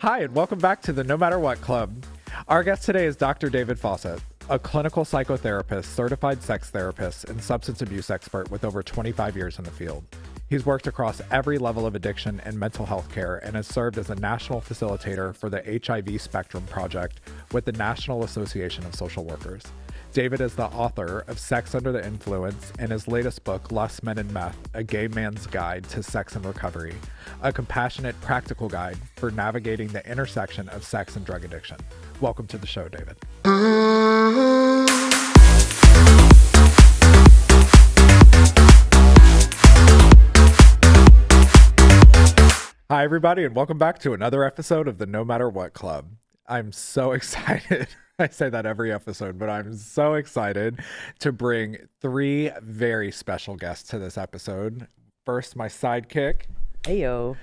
Hi, and welcome back to the No Matter What Club. Our guest today is Dr. David Fawcett, a clinical psychotherapist, certified sex therapist, and substance abuse expert with over 25 years in the field. He's worked across every level of addiction and mental health care and has served as a national facilitator for the HIV Spectrum Project with the National Association of Social Workers. David is the author of Sex Under the Influence and his latest book, Lust, Men, and Meth, A Gay Man's Guide to Sex and Recovery, a compassionate, practical guide for navigating the intersection of sex and drug addiction. Welcome to the show, David. Hi, everybody, and welcome back to another episode of the No Matter What Club. I'm so excited. I say that every episode, but I'm so excited to bring three very special guests to this episode. First, my sidekick. Heyo.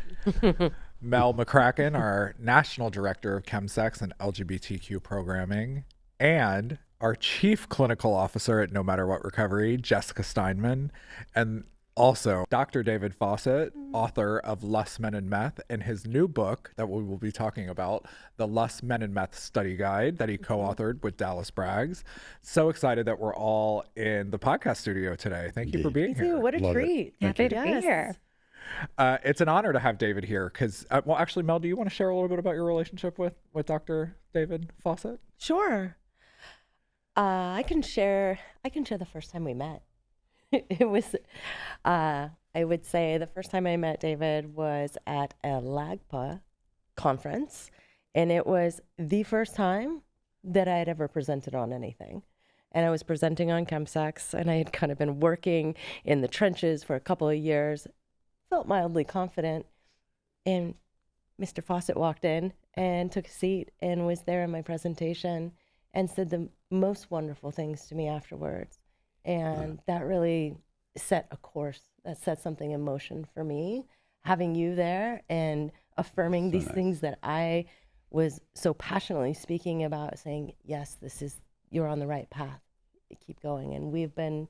Mell McCracken, our National Director of Chemsex and LGBTQ programming, and our Chief Clinical Officer at No Matter What Recovery, Jessica Steinman, and also Dr. David Fawcett, author of Lust, Men, and Meth, and his new book that we will be talking about, the Lust, Men, and Meth Study Guide that he co-authored with Dallas Braggs. So excited that we're all in the podcast studio today. Thank you for being here. What a treat. Happy to be here. It's an honor to have David here because, well, actually, Mel, do you want to share a little bit about your relationship with Dr. David Fawcett? Sure. I can share the first time we met. It was, I would say the first time I met David was at a LAGPA conference, and it was the first time that I had ever presented on anything. And I was presenting on Chemsex, and I had kind of been working in the trenches for a couple of years, felt mildly confident, and Mr. Fawcett walked in and took a seat and was there in my presentation and said the most wonderful things to me afterwards. And that really set a course, that set something in motion for me, having you there and affirming these things that I was so passionately speaking about, saying, yes, you're on the right path, keep going. And we've been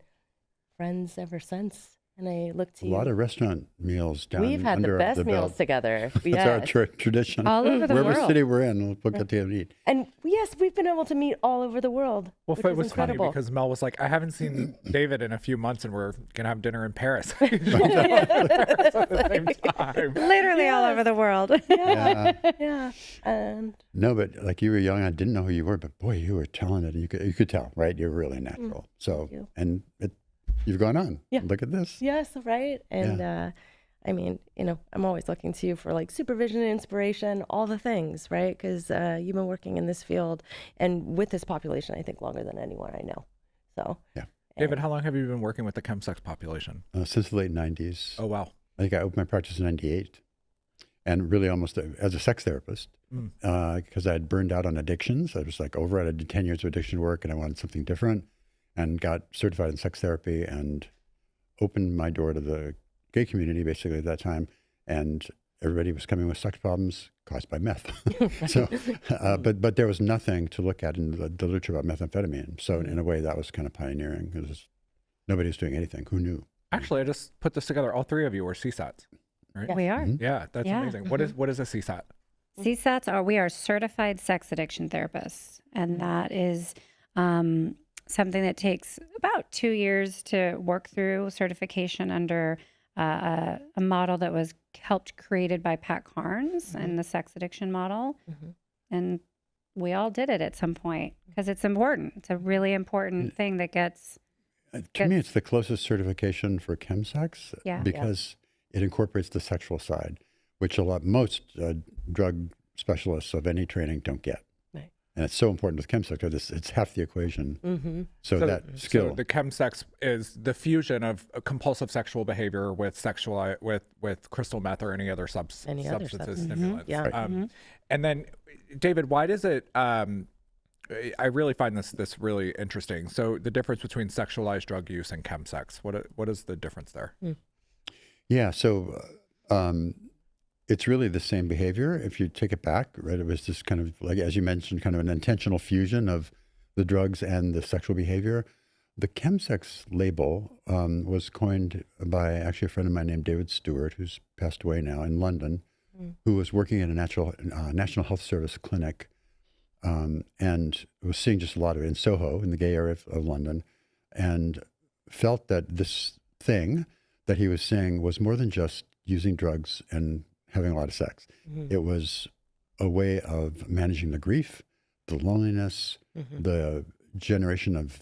friends ever since. And I look to you. A lot of restaurant meals down We've had under the best meals belt. together. That's our tradition. All over the Wherever world. city we're in, we'll get together and eat. And yes, we've been able to meet all over the world. Well, which it is was incredible. funny because Mel was like, I haven't seen David in a few months and we're going to have dinner in Paris. At the same time. Literally all over the world. Yeah. And No, but like you were young, I didn't know who you were, but boy, you were talented. You could tell, right? You're really natural. So, you. and you've gone on. Yeah. Look at this. yes, right. And I mean, I'm always looking to you for like supervision and inspiration, all the things, right? Because you've been working in this field and with this population, I think, longer than anyone I know. So, Yeah. David, how long have you been working with the chemsex population? Since the late 90s. Oh, wow. I think I opened my practice in 98 and really almost as a sex therapist because I had burned out on addictions. I was like over it. I did 10 years of addiction work and I wanted something different and got certified in sex therapy and opened my door to the gay community basically at that time. And everybody was coming with sex problems caused by meth. So, but there was nothing to look at in the literature about methamphetamine. So in a way that was kind of pioneering because nobody was doing anything. Who knew? Actually, I just put this together. All three of you were CSATs, right? We are. Yeah, that's Yeah. amazing. What is a CSAT? CSATs we are certified sex addiction therapists. And that is something that takes about 2 years to work through certification under a model that was created by Pat Carnes and the sex addiction model. And we all did it at some point because it's important. It's a really important thing that gets... To me, it's the closest certification for chemsex Yeah. because it incorporates the sexual side, which most drug specialists of any training don't get. Right. And it's so important with chemsex because it's half the equation. So that skill. So the chemsex is the fusion of compulsive sexual behavior with with crystal meth or any other substances, stimulants. Yeah. And then, David, why does it? I really find this really interesting. So the difference between sexualized drug use and chemsex. What is the difference there? Yeah. So it's really the same behavior. If you take it back, right, it was just kind of like, as you mentioned, kind of an intentional fusion of the drugs and the sexual behavior. The chemsex label was coined by actually a friend of mine named David Stewart, who's passed away now in London. who was working in a National Health Service clinic and was seeing just a lot of it in Soho, in the gay area of London, and felt that this thing that he was seeing was more than just using drugs and having a lot of sex. It was a way of managing the grief, the loneliness, the generation of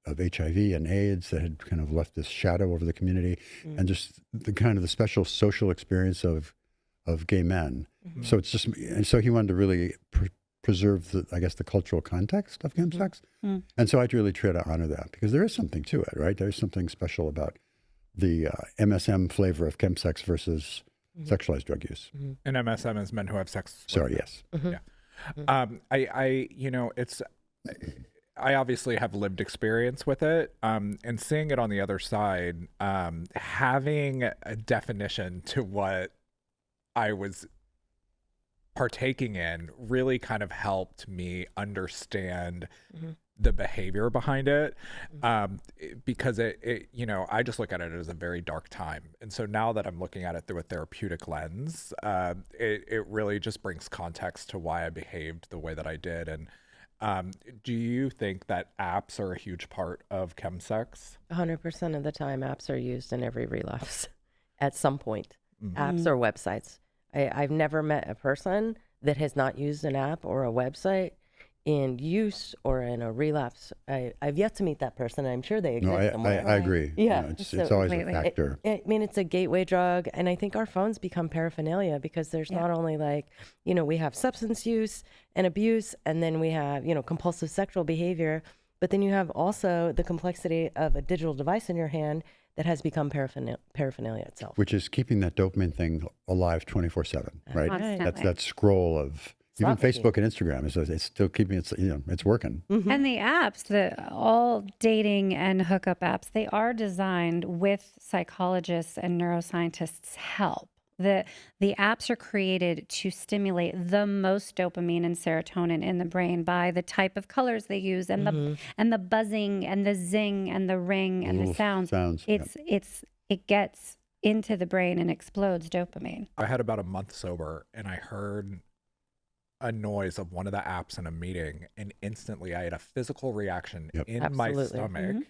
HIV and AIDS that had kind of left this shadow over the community, and just the kind of the special social experience of gay men. So it's just, and so he wanted to really preserve the cultural context of chemsex. And so I really try to honor that, because there is something to it, right? There's something special about the MSM flavor of chemsex versus sexualized drug use. And MSM is men who have sex. Sorry, yes. Yeah. I obviously have lived experience with it, and seeing it on the other side, having a definition to what I was partaking in really kind of helped me understand the behavior behind it, because it I just look at it as a very dark time. And so now that I'm looking at it through a therapeutic lens, it really just brings context to why I behaved the way that I did. And do you think that apps are a huge part of chemsex? 100% of the time, apps are used in every relapse at some point. Apps or websites. I've never met a person that has not used an app or a website in use or in a relapse. I've yet to meet that person. I'm sure they exist somewhere. I agree. Yeah. It's always a factor. It's a gateway drug. And I think our phones become paraphernalia, because there's not only we have substance use and abuse, and then we have, compulsive sexual behavior, but then you have also the complexity of a digital device in your hand that has become paraphernalia itself. Which is keeping that dopamine thing alive 24/7, right? Constantly. That's that scroll of even Facebook and Instagram it's still keeping it's working. And the apps, all dating and hookup apps, they are designed with psychologists and neuroscientists' help. The apps are created to stimulate the most dopamine and serotonin in the brain by the type of colors they use, and the buzzing and the zing and the ring and the sounds. It gets into the brain and explodes dopamine. I had about a month sober, and I heard a noise of one of the apps in a meeting, and instantly I had a physical reaction in my stomach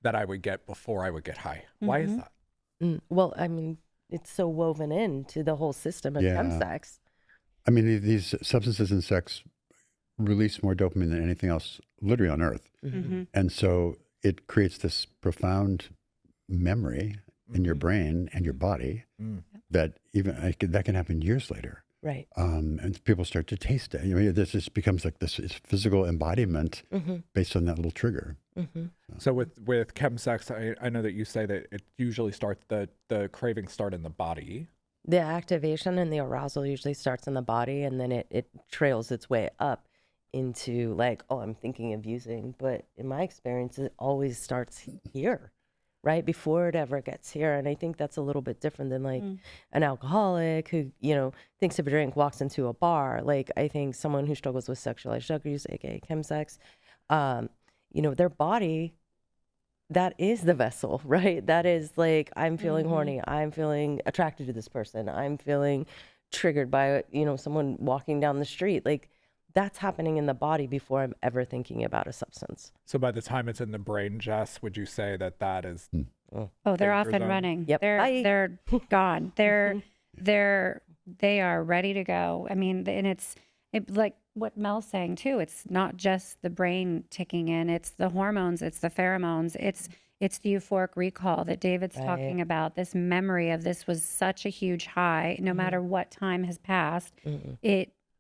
that I would get before I would get high. Why is that? Well, I mean, it's so woven into the whole system of chemsex. I mean, these substances in sex release more dopamine than anything else literally on earth. And so it creates this profound memory in your brain and your body that that can happen years later. Right. And people start to taste it. This just becomes like this physical embodiment based on that little trigger. So with chemsex, I know that you say that it usually starts, the cravings start in the body. The activation and the arousal usually starts in the body, and then it trails its way up into I'm thinking of using. But in my experience, it always starts here, right? Before it ever gets here. And I think that's a little bit different than an alcoholic who, thinks of a drink, walks into a bar. I think someone who struggles with sexualized drug use, aka chemsex, their body, that is the vessel, right? That is I'm feeling horny. I'm feeling attracted to this person. I'm feeling triggered by, someone walking down the street. That's happening in the body before I'm ever thinking about a substance. So by the time it's in the brain, Jess, would you say that is? Oh, they're off and running. Yep. They're gone. They are ready to go. I mean, and it's like what Mel's saying too. It's not just the brain ticking in. It's the hormones. It's the pheromones. It's the euphoric recall that David's talking about. This memory of this was such a huge high. No matter what time has passed,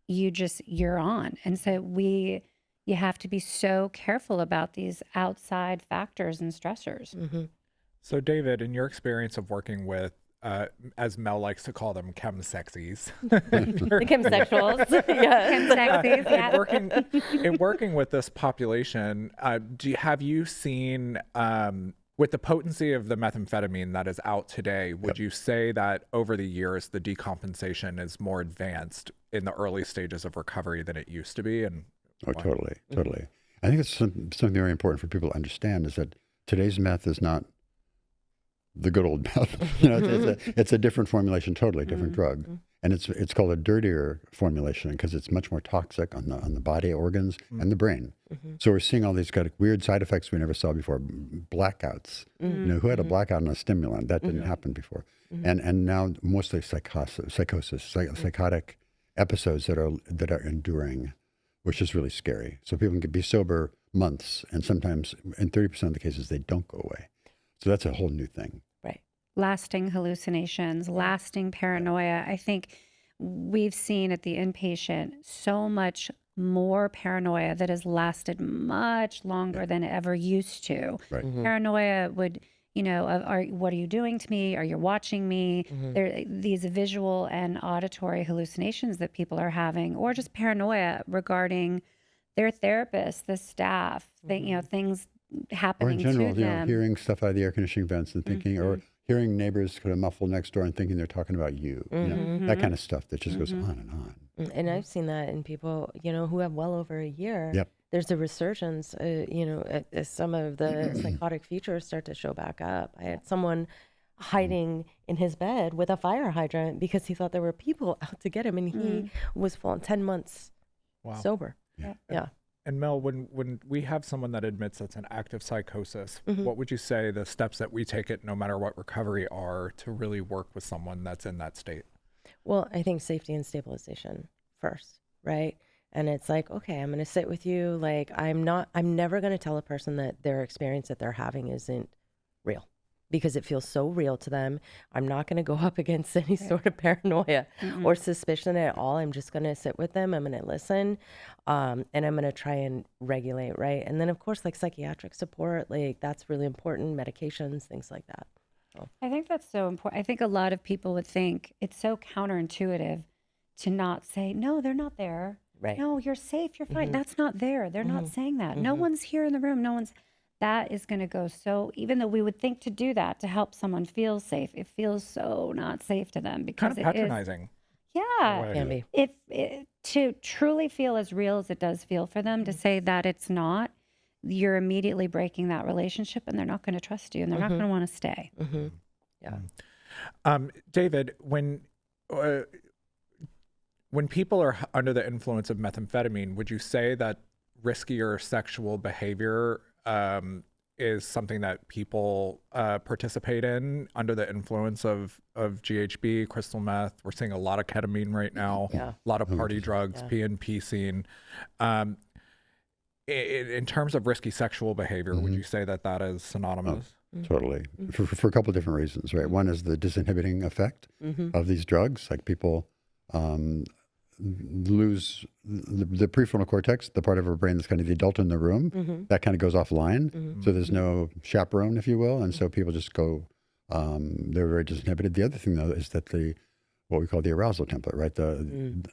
you're on. And so you have to be so careful about these outside factors and stressors. So David, in your experience of working with, as Mel likes to call them, chemsexies. The chemsexuals. Chemsexies, yeah. In working with this population, have you seen, with the potency of the methamphetamine that is out today, would you say that over the years, the decompensation is more advanced in the early stages of recovery than it used to be? And totally. I think it's something very important for people to understand is that today's meth is not the good old meth. It's a different formulation, totally different drug. And it's called a dirtier formulation because it's much more toxic on the body organs and the brain. So we're seeing all these kind of weird side effects we never saw before. Blackouts. You know, who had a blackout on a stimulant? That didn't happen before. And now mostly psychotic episodes that are enduring, which is really scary. So people can be sober months, and sometimes in 30% of the cases they don't go away. So that's a whole new thing. Lasting hallucinations, lasting paranoia. I think we've seen at the inpatient so much more paranoia that has lasted much longer than it ever used to. Paranoia would, you know, what are you doing to me? Are you watching me? There, these visual and auditory hallucinations that people are having, or just paranoia regarding their therapist, the staff, you know, things happening or in general, to you them. know, hearing stuff out of the air conditioning vents and thinking, or hearing neighbors kind of muffle next door and thinking they're talking about you. You know, that kind of stuff that just goes on and on. And I've seen that in people, you know, who have well over a year. Yep. There's a resurgence, you know, as some of the psychotic features start to show back up. I had someone hiding in his bed with a fire hydrant because he thought there were people out to get him, and he was full 10 months sober. Yeah. And Mel, when we have someone that admits it's an active psychosis, what would you say the steps that we take it, no matter what recovery, are to really work with someone that's in that state? Well, I think safety and stabilization first, right? And it's like, okay, I'm going to sit with you. Like, I'm never going to tell a person that their experience that they're having isn't real, because it feels so real to them. I'm not going to go up against any sort of paranoia or suspicion at all. I'm just going to sit with them. I'm going to listen, and I'm going to try and regulate, right? And then, of course, like psychiatric support, like that's really important, medications, things like that. So. I think that's so important. I think a lot of people would think it's so counterintuitive to not say, no, they're not there. Right. No, you're safe. You're fine. That's not there. They're not saying that. No one's here in the room. No one's. That is going to go so, even though we would think to do that to help someone feel safe, it feels so not safe to them because Kind of patronizing. Yeah. Can be. If to truly feel as real as it does feel for them, to say that it's not, you're immediately breaking that relationship, and they're not going to trust you, and they're not going to want to stay. Yeah. David, when people are under the influence of methamphetamine, would you say that riskier sexual behavior is something that people participate in under the influence of GHB, crystal meth? We're seeing a lot of ketamine right now, a lot of party drugs, PNP scene. In terms of risky sexual behavior, would you say that is synonymous? Totally. For a couple of different reasons, right? One is the disinhibiting effect of these drugs. Like people lose the prefrontal cortex, the part of our brain that's kind of the adult in the room, that kind of goes offline. So there's no chaperone, if you will. And so people just go, they're very disinhibited. The other thing, though, is that what we call the arousal template, right? And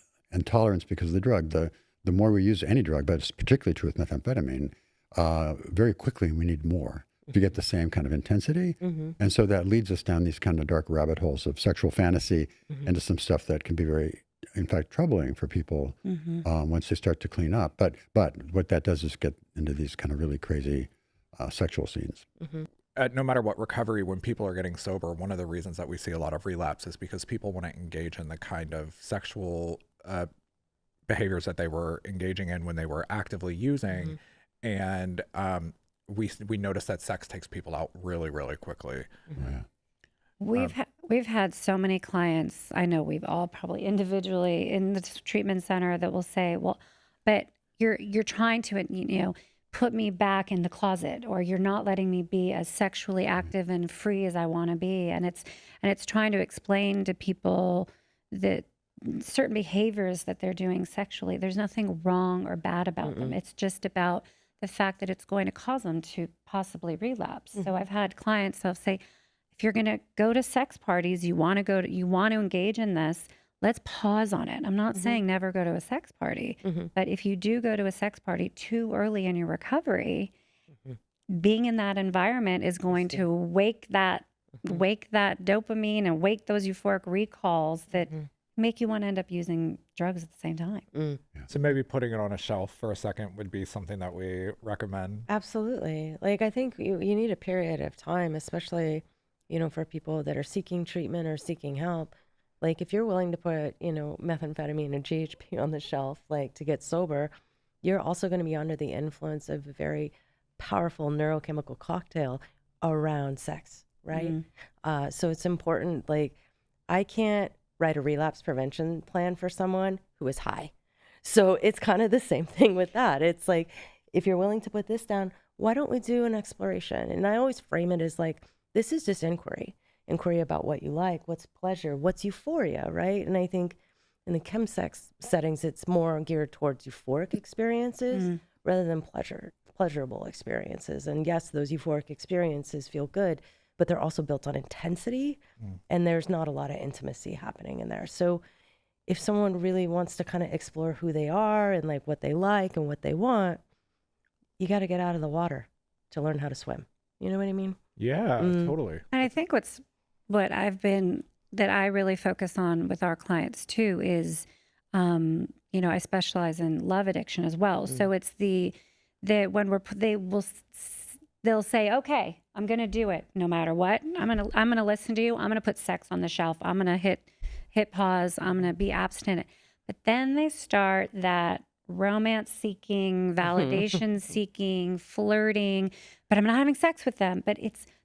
tolerance because of the drug. The more we use any drug, but it's particularly true with methamphetamine, very quickly we need more to get the same kind of intensity. And so that leads us down these kind of dark rabbit holes of sexual fantasy into some stuff that can be very, in fact, troubling for people once they start to clean up. But what that does is get into these kind of really crazy sexual scenes. No matter what recovery, when people are getting sober, one of the reasons that we see a lot of relapse is because people want to engage in the kind of sexual behaviors that they were engaging in when they were actively using. And we notice that sex takes people out really, really quickly. We've had so many clients, I know we've all probably individually in the treatment center, that will say, well, but you're trying to, put me back in the closet, or you're not letting me be as sexually active and free as I want to be. And it's trying to explain to people that certain behaviors that they're doing sexually, there's nothing wrong or bad about them. It's just about the fact that it's going to cause them to possibly relapse. So I've had clients, they'll say, if you're going to go to sex parties, you want to engage in this, let's pause on it. I'm not saying never go to a sex party, but if you do go to a sex party too early in your recovery, being in that environment is going to wake that dopamine and wake those euphoric recalls that make you want to end up using drugs at the same time. So maybe putting it on a shelf for a second would be something that we recommend. Absolutely. Like, I think you need a period of time, especially, for people that are seeking treatment or seeking help. Like if you're willing to put, methamphetamine and GHB on the shelf, like to get sober, you're also going to be under the influence of a very powerful neurochemical cocktail around sex, right? So it's important. Like I can't write a relapse prevention plan for someone who is high. So it's kind of the same thing with that. It's like, if you're willing to put this down, why don't we do an exploration? And I always frame it as like, this is just inquiry about what you like, what's pleasure, what's euphoria, right? And I think in the chemsex settings, it's more geared towards euphoric experiences rather than pleasurable experiences. And yes, those euphoric experiences feel good, but they're also built on intensity, and there's not a lot of intimacy happening in there. So if someone really wants to kind of explore who they are and like what they like and what they want, you got to get out of the water to learn how to swim. You know what I mean? Yeah, totally. And I think what I really focus on with our clients too is, I specialize in love addiction as well. So it's when they'll say, okay, I'm going to do it no matter what. I'm going to listen to you. I'm going to put sex on the shelf. I'm going to hit pause. I'm going to be abstinent. But then they start that romance seeking, validation seeking, flirting, but I'm not having sex with them. But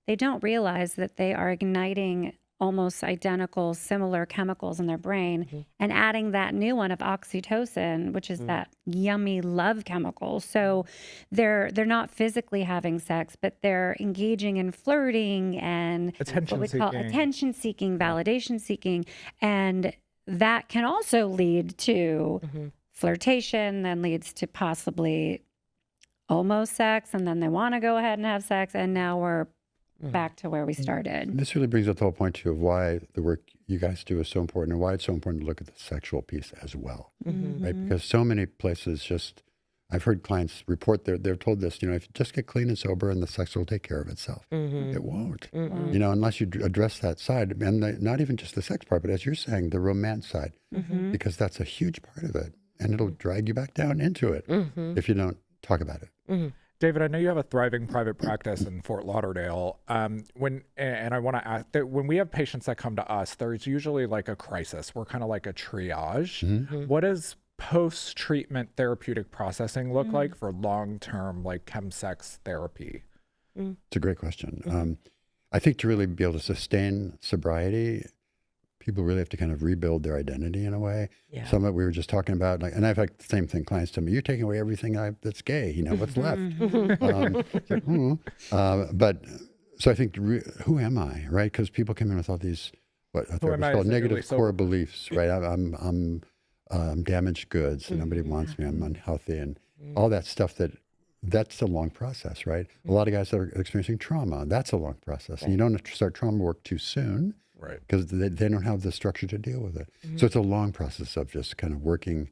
they don't realize that they are igniting almost identical, similar chemicals in their brain and adding that new one of oxytocin, which is that yummy love chemical. So they're not physically having sex, but they're engaging in flirting and what we call attention seeking, validation seeking. And that can also lead to flirtation, then leads to possibly almost sex, and then they want to go ahead and have sex, and now we're back to where we started. This really brings up the whole point too of why the work you guys do is so important, and why it's so important to look at the sexual piece as well, right? Because so many places I've heard clients report they're told this, if you just get clean and sober and the sex will take care of itself. It won't, unless you address that side, and not even just the sex part, but as you're saying, the romance side, because that's a huge part of it, and it'll drag you back down into it if you don't talk about it. David, I know you have a thriving private practice in Fort Lauderdale. And I want to ask that when we have patients that come to us, there's usually like a crisis. We're kind of like a triage. What does post-treatment therapeutic processing look like for long-term like chemsex therapy? It's a great question. I think to really be able to sustain sobriety, people really have to kind of rebuild their identity in a way. Yeah. Some of it we were just talking about, and I've had the same thing. Clients tell me, "You're taking away everything that's gay. What's left?" But so I think, who am I, right? Because people come in with all these what therapists call negative core beliefs, right? I'm damaged goods, and nobody wants me. I'm unhealthy, and all that stuff. That's a long process, right? A lot of guys that are experiencing trauma, that's a long process, and you don't have to start trauma work too soon. Right. Because they don't have the structure to deal with it. So it's a long process of just kind of working.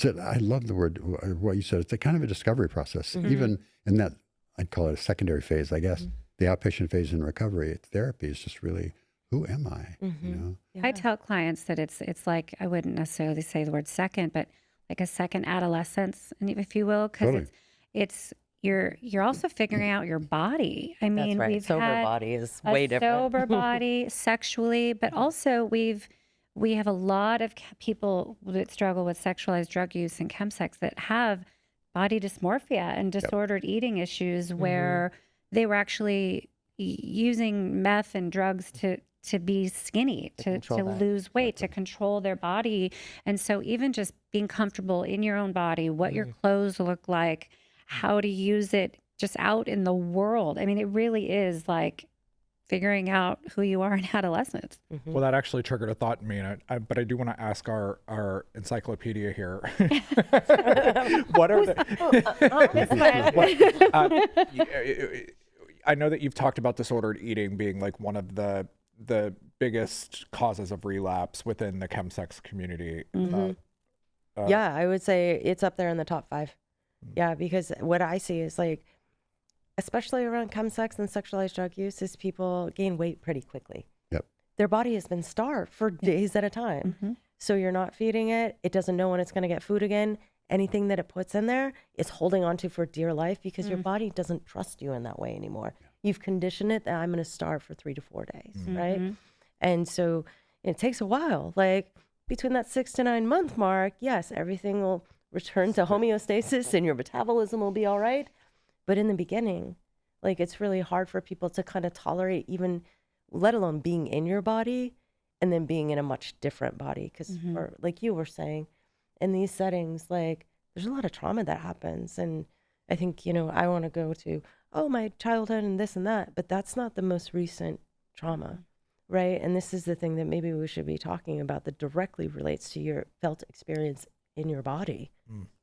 I love the word, what you said. It's a kind of a discovery process. Even in that, I'd call it a secondary phase, I guess. The outpatient phase in recovery therapy is just really, who am I? Yeah. I tell clients that it's like, I wouldn't necessarily say the word second, but like a second adolescence, if you will, because you're also figuring out your body. I mean, we've sober body is way different. Sober body sexually, but also we have a lot of people that struggle with sexualized drug use and chemsex that have body dysmorphia and disordered eating issues where they were actually using meth and drugs to be skinny, to lose weight, to control their body. And so even just being comfortable in your own body, what your clothes look like, how to use it just out in the world. I mean, it really is like figuring out who you are in adolescence. Well, that actually triggered a thought in me, but I do want to ask our encyclopedia here. What are I know that you've talked about disordered eating being like one of the biggest causes of relapse within the chemsex community. Yeah, I would say it's up there in the top 5. Yeah, because what I see is like, especially around chemsex and sexualized drug use, is people gain weight pretty quickly. Yep. Their body has been starved for days at a time. So you're not feeding it. It doesn't know when it's going to get food again. Anything that it puts in there is holding on to for dear life because your body doesn't trust you in that way anymore. You've conditioned it that I'm going to starve for 3 to 4 days, right? And so It takes a while. Like between that 6 to 9 month mark, yes, everything will return to homeostasis and your metabolism will be all right. But in the beginning, like it's really hard for people to kind of tolerate even, let alone being in your body and then being in a much different body. Because like you were saying, in these settings, like there's a lot of trauma that happens. And I think, I want to go to, my childhood and this and that, but that's not the most recent trauma, right? And this is the thing that maybe we should be talking about that directly relates to your felt experience in your body,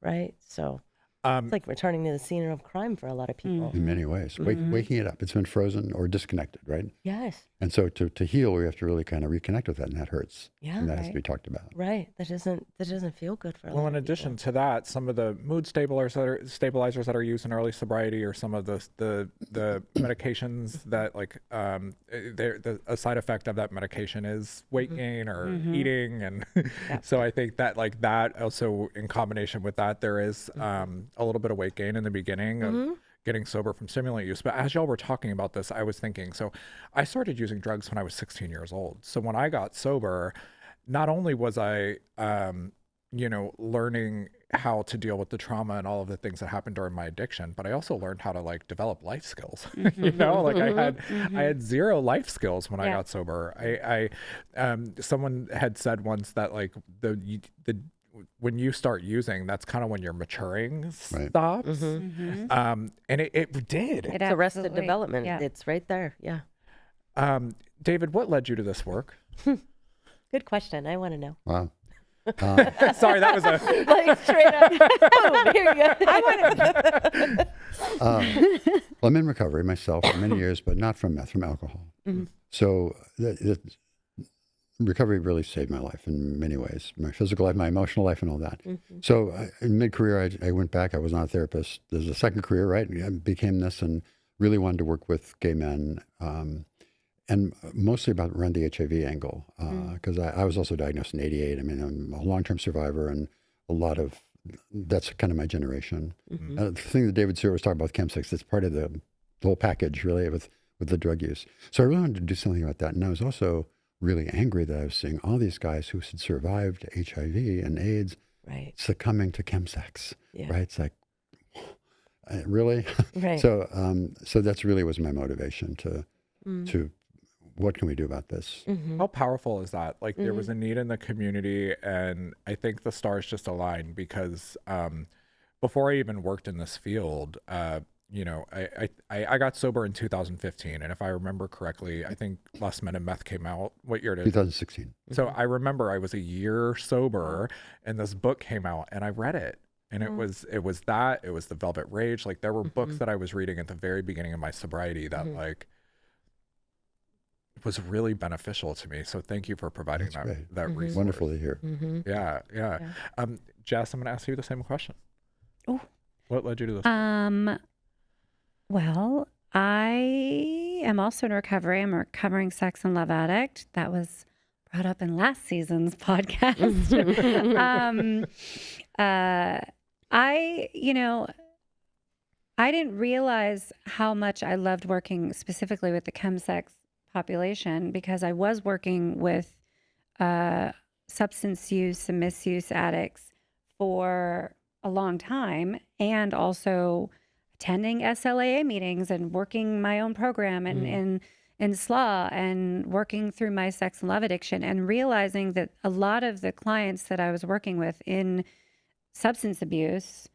right? So it's like returning to the scene of crime for a lot of people. In many ways, waking it up. It's been frozen or disconnected, right? Yes. And so to heal, we have to really kind of reconnect with that, and that hurts. Yeah. And that has to be talked about. Right. That doesn't feel good for a lot Well, in of addition people. to that, some of the mood stabilizers that are used in early sobriety, or some of the medications that a side effect of that medication is weight gain or eating, and so I think that that also in combination with that, there is a little bit of weight gain in the beginning of getting sober from stimulant use. But as y'all were talking about this, I was thinking, so I started using drugs when I was 16 years old. So when I got sober, not only was I, learning how to deal with the trauma and all of the things that happened during my addiction, but I also learned how to develop life skills. I had zero life skills when I got sober. Someone had said once that when you start using, that's kind of when your maturing stops. And it did. It's arrested absolutely- development. yeah. It's right there. Yeah. David, what led you to this work? Good question. I want to know. Wow. Sorry, that was a... Like straight up. Oh, here you go. I want to. Well, I'm in recovery myself for many years, but not from meth, from alcohol. So recovery really saved my life in many ways, my physical life, my emotional life, and all that. So in mid-career, I went back. I was not a therapist. There's a second career, right? I became this and really wanted to work with gay men, and mostly around the HIV angle, because I was also diagnosed in '88. I mean, I'm a long-term survivor, and that's kind of my generation. The thing that David Stewart was talking about with Chemsex, it's part of the whole package, really, with the drug use. So I really wanted to do something about that. And I was also really angry that I was seeing all these guys who had survived HIV and AIDS succumbing to Chemsex, right? It's like, really? Right. So that's really was my motivation to what can we do about this? How powerful is that? There was a need in the community, and I think the stars just aligned because before I even worked in this field, I got sober in 2015, and if I remember correctly, I think Less Men and Meth came out. What year did it? 2016. So I remember I was a year sober, and this book came out, and I read it. And it was the Velvet Rage. There were books that I was reading at the very beginning of my sobriety that was really beneficial to me. So thank you for providing that resource. Wonderful to hear. Yeah. Jess, I'm going to ask you the same question. Oh. What led you to this? Well, I am also in recovery. I'm a recovering sex and love addict. That was brought up in last season's podcast. I didn't realize how much I loved working specifically with the chemsex population because I was working with substance use and misuse addicts for a long time, and also attending SLAA meetings and working my own program and in SLA and working through my sex and love addiction, and realizing that a lot of the clients that I was working with in substance abuse,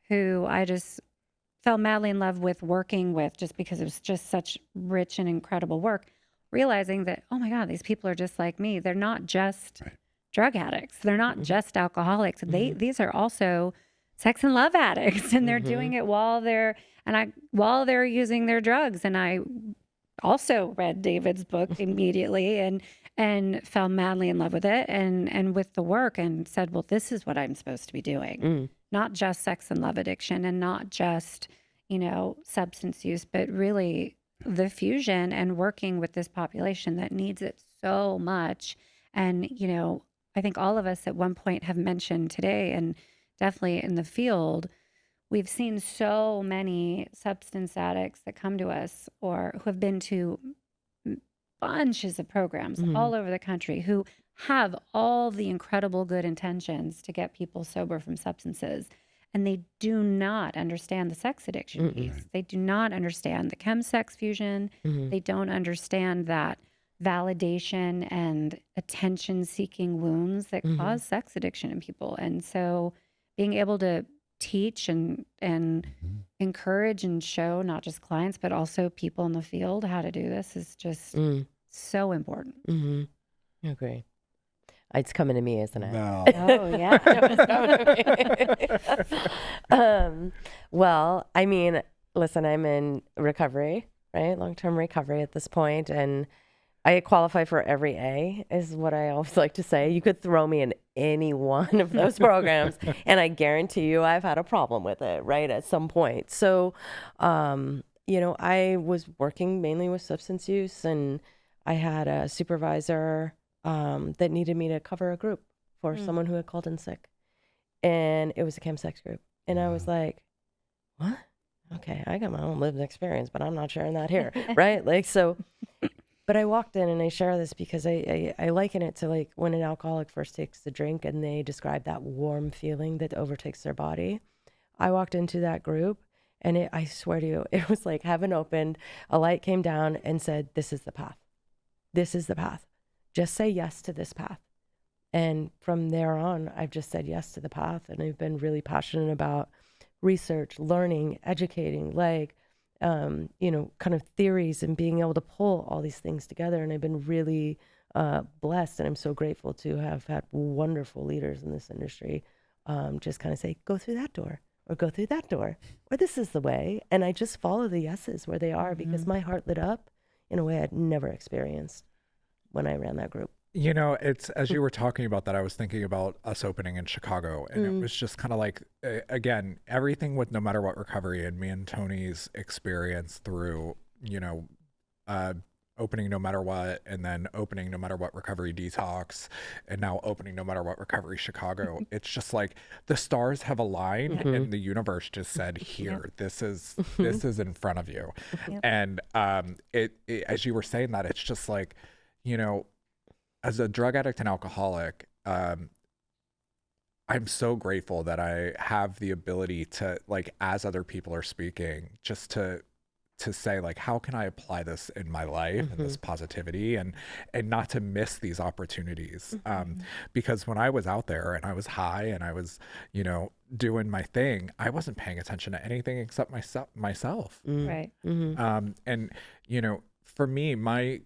who I just fell madly in love with working with just because it was just such rich and incredible work, realizing that, oh my God, these people are just like me. They're not just drug addicts. They're not just alcoholics. These are also sex and love addicts, and they're doing it while they're using their drugs. And I also read David's book immediately and fell madly in love with it and with the work, and said, well, this is what I'm supposed to be doing. Not just sex and love addiction, and not just, substance use, but really the fusion and working with this population that needs it so much. And, I think all of us at one point have mentioned today, and definitely in the field, we've seen so many substance addicts that come to us or who have been to bunches of programs all over the country who have all the incredible good intentions to get people sober from substances. And they do not understand the sex addiction piece. They do not understand the chemsex fusion. They don't understand that validation and attention-seeking wounds that cause sex addiction in people. And so being able to teach and encourage and show not just clients, but also people in the field how to do this is just so important. I agree. It's coming to me, isn't it? No. Oh, yeah. It's coming to me. Well, I mean, listen, I'm in recovery, right? Long-term recovery at this point, and I qualify for every A, is what I always like to say. You could throw me in any one of those programs, and I guarantee you I've had a problem with it, right, at some point. So, I was working mainly with substance use, and I had a supervisor that needed me to cover a group for someone who had called in sick. And it was a chemsex group. And I was like, what? Okay, I got my own lived experience, but I'm not sharing that here, right? But I walked in and I share this because I liken it to like when an alcoholic first takes the drink and they describe that warm feeling that overtakes their body. I walked into that group and I swear to you, it was like heaven opened, a light came down and said, this is the path. This is the path. Just say yes to this path. And from there on, I've just said yes to the path. And I've been really passionate about research, learning, educating, kind of theories and being able to pull all these things together. And I've been really blessed. And I'm so grateful to have had wonderful leaders in this industry just kind of say, go through that door or go through that door, or this is the way. And I just follow the yeses where they are because my heart lit up in a way I'd never experienced when I ran that group. It's as you were talking about that, I was thinking about us opening in Chicago, and it was just kind of like, again, everything with No Matter What Recovery and me and Tony's experience through, opening No Matter What, and then opening No Matter What Recovery Detox, and now opening No Matter What Recovery Chicago. It's just like the stars have aligned and the universe just said, here, this is in front of you. And as you were saying that, it's just like, as a drug addict and alcoholic, I'm so grateful that I have the ability to, like, as other people are speaking, just to say, like, how can I apply this in my life and this positivity and not to miss these opportunities. Because when I was out there and I was high and I was, doing my thing, I wasn't paying attention to anything except myself. Right. And, for me, my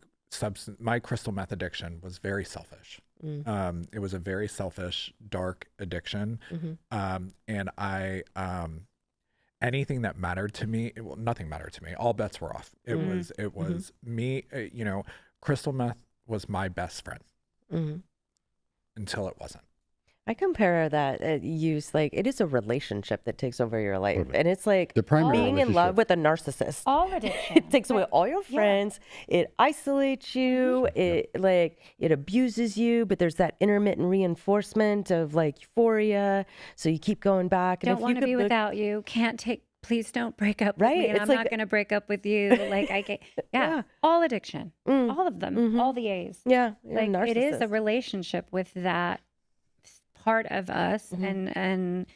crystal meth addiction was very selfish. It was a very selfish, dark addiction. And I, anything that mattered to me, nothing mattered to me. All bets were off. It was me, crystal meth was my best friend until it wasn't. I compare that use, like, it is a relationship that takes over your life. And it's like The primary being in love with a narcissist. All addiction. It takes away all your friends. It isolates you. It abuses you, but there's that intermittent reinforcement of like euphoria. So you keep going back. And Don't want to be without you. Can't take. Please don't break up with Right, me. And it's I'm like- not going to break up with you. Like I get. All addiction. All of them. All the A's. Yeah. Like it is a relationship with that part of us, and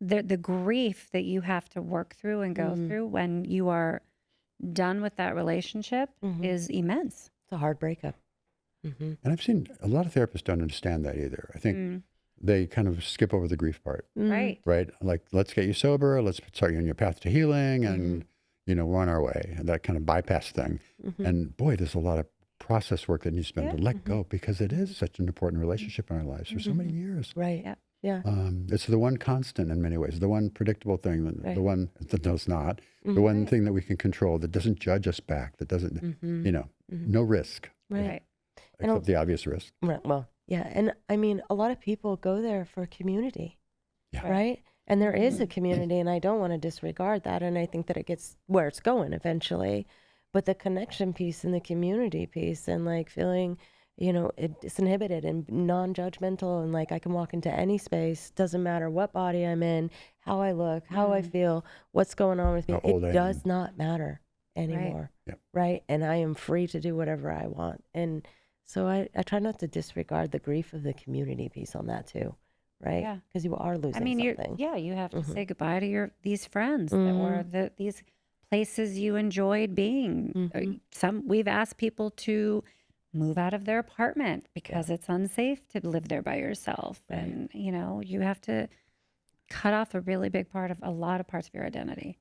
the grief that you have to work through and go through when you are done with that relationship is immense. It's a hard breakup. And I've seen a lot of therapists don't understand that either. I think they kind of skip over the grief part, Right. Like, let's get you sober, let's start you on your path to healing, and we're on our way, and that kind of bypass thing. And boy, there's a lot of process work that needs to be done to let go, because it is such an important relationship in our lives for so many years. Right. Yeah. It's the one constant in many ways, the one predictable thing, the one that does not, the one thing that we can control, that doesn't judge us back, that doesn't, no risk, Right. except the obvious risk. Right. Well, yeah. And I mean, a lot of people go there for community, Yeah. right? And there is a community, and I don't want to disregard that. And I think that it gets where it's going eventually. But the connection piece and the community piece and like feeling, it's inhibited and non-judgmental, and like I can walk into any space, doesn't matter what body I'm in, how I look, how I feel, what's going on with me. How old I It am. does not matter. anymore. Yep. Right. And I am free to do whatever I want. And so I try not to disregard the grief of the community piece on that too. Right. Yeah. Because you are losing I mean, something. you have to say goodbye to these friends that were these places you enjoyed being. We've asked people to move out of their apartment because it's unsafe to live there by yourself. Right. And, you have to cut off a really big part of a lot of parts of your identity.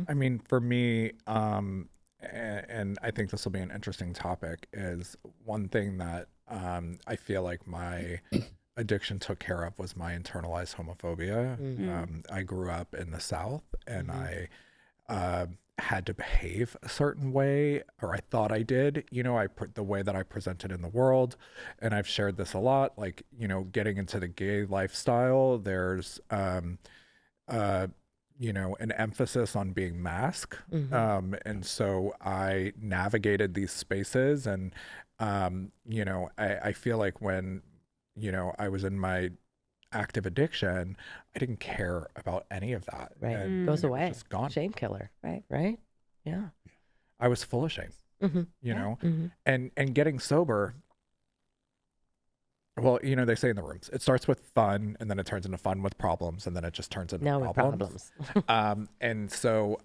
I mean, for me, and I think this will be an interesting topic, is one thing that I feel like my addiction took care of was my internalized homophobia. I grew up in the South, and I had to behave a certain way, or I thought I did, the way that I presented in the world. And I've shared this a lot, like, getting into the gay lifestyle, there's, an emphasis on being masked. And so I navigated these spaces, and, I feel like when, I was in my active addiction, I didn't care about any of that. Right. And Goes it was away. just gone. Shame killer. Right. Right. Yeah. I was full of shame, and getting sober. Well, they say in the rooms, it starts with fun, and then it turns into fun with problems, and then it just turns into Now with problems. And so,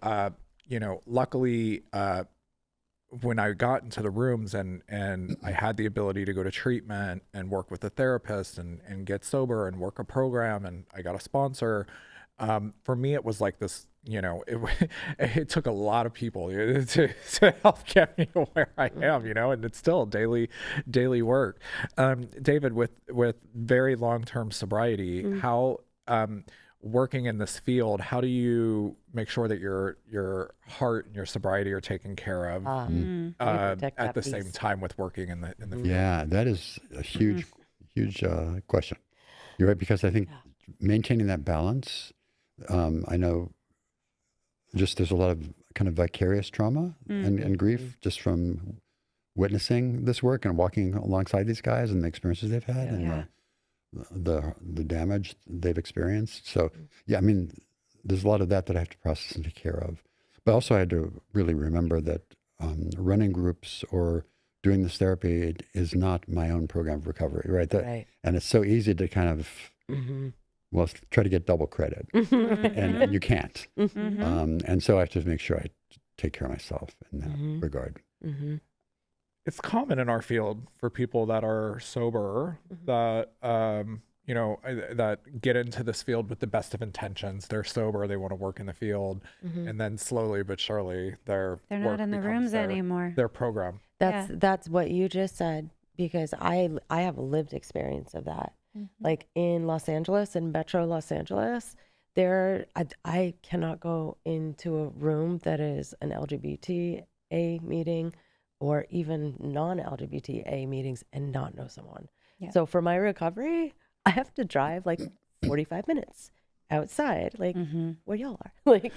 luckily, when I got into the rooms and I had the ability to go to treatment and work with a therapist and get sober and work a program, and I got a sponsor, for me, it was like this, it took a lot of people to help get me to where I am, and it's still daily work. David, with very long-term sobriety, how, working in this field, how do you make sure that your heart and your sobriety are taken care of at the same time with working in the field? Yeah, that is a huge question. You're right, because I think maintaining that balance, I know just there's a lot of kind of vicarious trauma and grief just from witnessing this work and walking alongside these guys and the experiences they've had and the damage they've experienced. So, I mean, there's a lot of that I have to process and take care of. But also I had to really remember that running groups or doing this therapy is not my own program of recovery, right? Right. And it's so easy to kind of, try to get double credit. and you can't. And so I have to make sure I take care of myself in that regard. It's common in our field for people that are sober that, that get into this field with the best of intentions. They're sober, they want to work in the field, and then slowly but surely they're not in the rooms anymore. Their program. That's what you just said, because I have a lived experience of that. Like in Los Angeles, in Metro Los Angeles, I cannot go into a room that is an LGBTA meeting or even non-LGBTA meetings and not know someone. So for my recovery, I have to drive like 45 minutes outside, like where y'all are. Like,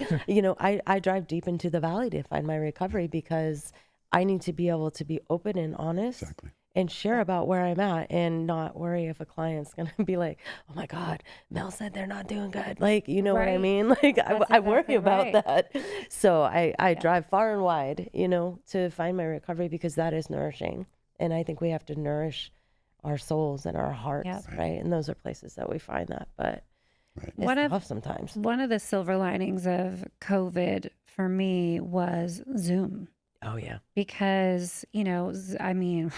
I drive deep into the valley to find my recovery because I need to be able to be open and honest and share about where I'm at and not worry if a client's going to be like, oh my God, Mel said they're not doing good. Like, you know what I mean? Like I worry about that. So I drive far and wide, to find my recovery because that is nourishing. And I think we have to nourish our souls and our hearts, right? And those are places that we find that, but it's tough sometimes. One of the silver linings of COVID for me was Zoom. Oh, yeah. Because, I mean,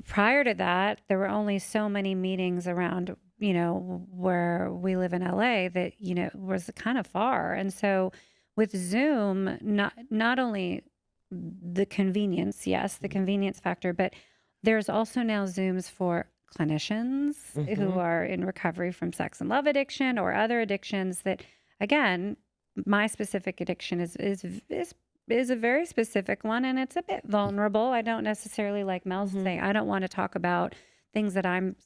prior to that, there were only so many meetings around, where we live in LA that, was kind of far. And so with Zoom, not only the convenience, the convenience factor, but there's also now Zooms for clinicians who are in recovery from sex and love addiction or other addictions that, again, my specific addiction is a very specific one, and it's a bit vulnerable. I don't necessarily, like Mel's saying, I don't want to talk about things that I'm,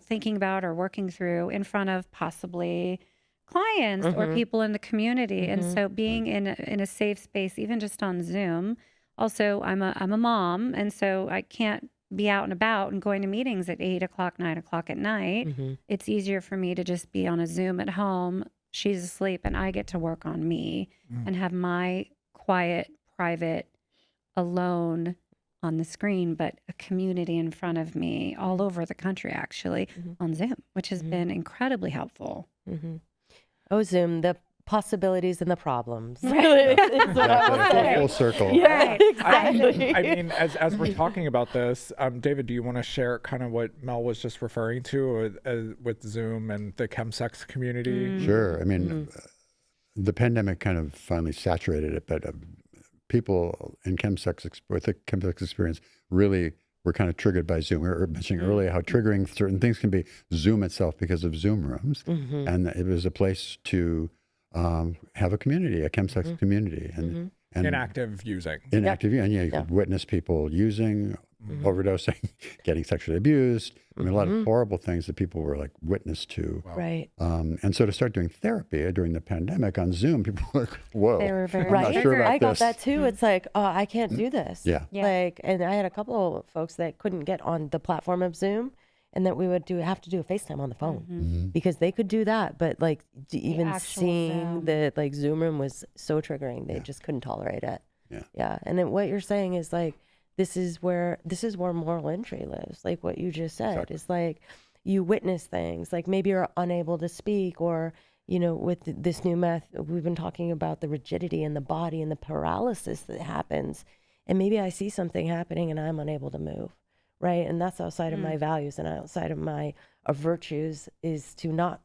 thinking about or working through in front of possibly clients or people in the community. And so being in a safe space, even just on Zoom. Also, I'm a mom, and so I can't be out and about and going to meetings at 8 o'clock, 9 o'clock at night. It's easier for me to just be on a Zoom at home. She's asleep, and I get to work on me and have my quiet private, alone on the screen, but a community in front of me all over the country, actually, on Zoom, which has been incredibly helpful. Oh, Zoom, the possibilities and the problems. Full circle. Yeah, exactly. I mean, as we're talking about this, David, do you want to share kind of what Mel was just referring to with Zoom and the Chemsex community? Sure. I mean, the pandemic kind of finally saturated it, but people in Chemsex with the Chemsex experience really were kind of triggered by Zoom. We were mentioning earlier how triggering certain things can be. Zoom itself because of Zoom rooms, and it was a place to have a community, a Chemsex community, and Inactive using. Inactive, and you could witness people using, overdosing, getting sexually abused. I mean, a lot of horrible things that people were like witness to. Wow. Right. And so to start doing therapy during the pandemic on Zoom, people were like, whoa. They were very I'm not sure about I got this. that too. It's like, oh, I can't do this. Yeah. Like, and I had a couple of folks that couldn't get on the platform of Zoom, and that we would have to do a FaceTime on the phone because they could do that, but like even actual seeing Zoom. the like Zoom room was so triggering. They just couldn't tolerate it. Yeah. And then what you're saying is like, this is where moral entry lives. Like what you just said is like, you witness things, like maybe you're unable to speak, or, you know, with this new meth, we've been talking about the rigidity in the body and the paralysis that happens. And maybe I see something happening and I'm unable to move. Right. And that's outside of my values and outside of my virtues, is to not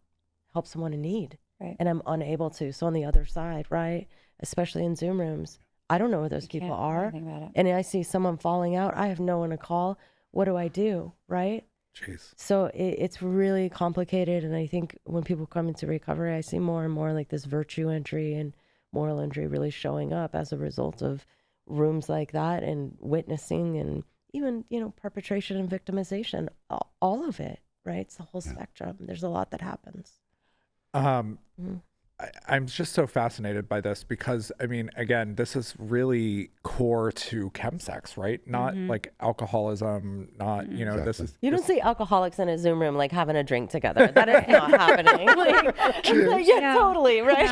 help someone in need. Right. And I'm unable to. So on the other side, right, especially in Zoom rooms, I don't know who those people Can't do are. anything about it. And I see someone falling out. I have no one to call. What do I do? Right. Jeez. So it's really complicated. And I think when people come into recovery, I see more and more like this virtue entry and moral entry really showing up as a result of rooms like that and witnessing and even, you know, perpetration and victimization, all of it, right? It's the whole spectrum. There's a lot that happens. I'm just so fascinated by this because, I mean, again, this is really core to chemsex, right? Not like alcoholism, not, you know, this is... You don't see alcoholics in a Zoom room like having a drink together. That is not happening. Like, like, yeah, No. totally, right?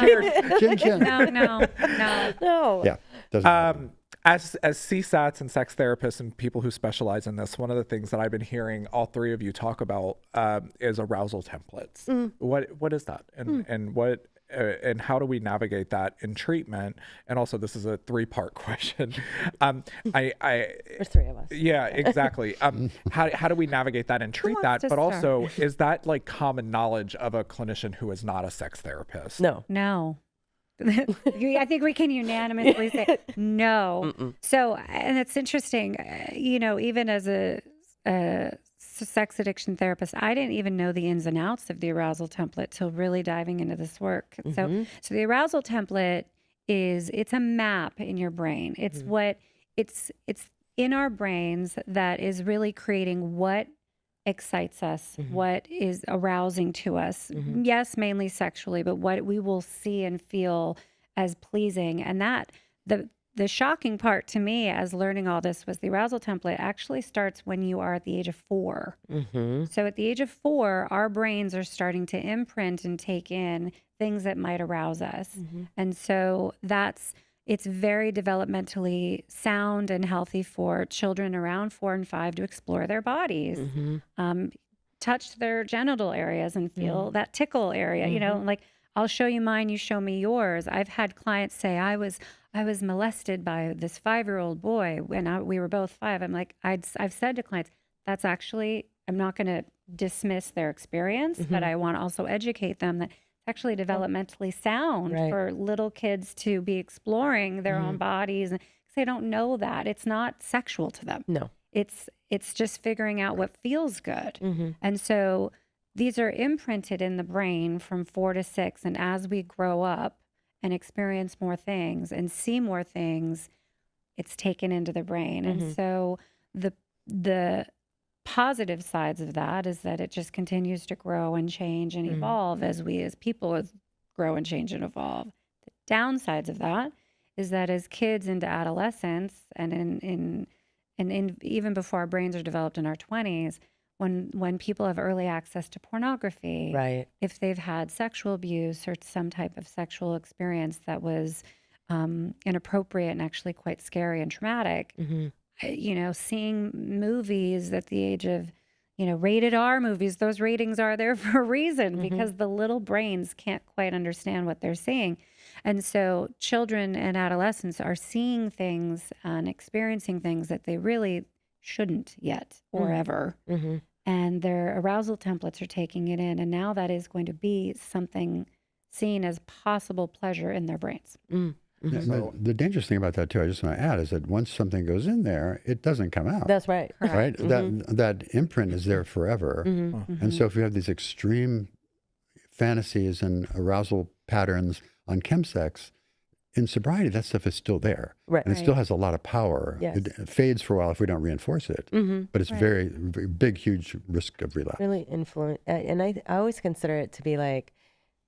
Chin, chin. No. No. Yeah. Doesn't happen. As CSATs and sex therapists and people who specialize in this, one of the things that I've been hearing all three of you talk about is arousal templates. What is that, and what and how do we navigate that in treatment? And also, this is a 3-part question. There's 3 of us. Yeah, exactly. How do we navigate that and treat that? wants to But start? also, is that like common knowledge of a clinician who is not a sex therapist? No. I think we can unanimously say no. So, and it's interesting, you know, even as a sex addiction therapist, I didn't even know the ins and outs of the arousal template till really diving into this work. So the arousal template it's a map in your brain. It's what it's in our brains that is really creating what excites us, what is arousing to us. Yes, mainly sexually, but what we will see and feel as pleasing. And that the shocking part to me as learning all this was the arousal template actually starts when you are at the age of 4. So at the age of 4, our brains are starting to imprint and take in things that might arouse us. And so it's very developmentally sound and healthy for children around 4 and 5 to explore their bodies, touch their genital areas and feel that tickle area, you know, like I'll show you mine, you show me yours. I've had clients say, I was molested by this 5-year-old boy when we were both 5. I'm like, I've said to clients, that's actually, I'm not going to dismiss their experience, but I want to also educate them that it's actually developmentally sound for little kids to be exploring their own bodies, and because they don't know that it's not sexual to them. No. It's just figuring out what feels good. And so these are imprinted in the brain from 4 to 6, and as we grow up and experience more things and see more things, it's taken into the brain. And so the positive sides of that is that it just continues to grow and change and evolve as we as people grow and change and evolve. The downsides of that is that as kids into adolescence and in even before our brains are developed in our 20s, when people have early access to pornography, Right. if they've had sexual abuse or some type of sexual experience that was inappropriate and actually quite scary and traumatic. Seeing movies at the age of, rated R movies, those ratings are there for a reason because the little brains can't quite understand what they're seeing. And so children and adolescents are seeing things and experiencing things that they really shouldn't yet or ever. And their arousal templates are taking it in. And now that is going to be something seen as possible pleasure in their brains. Yeah, the dangerous thing about that too, I just want to add, is that once something goes in there, it doesn't come out. That's right. Right? That imprint is there forever. And so if you have these extreme fantasies and arousal patterns on chemsex, in sobriety, that stuff is still there. Right. And it still has a lot of power. Yes. It fades for a while if we don't reinforce it. But it's very, very big, huge risk of relapse. Really influence. And I always consider it to be like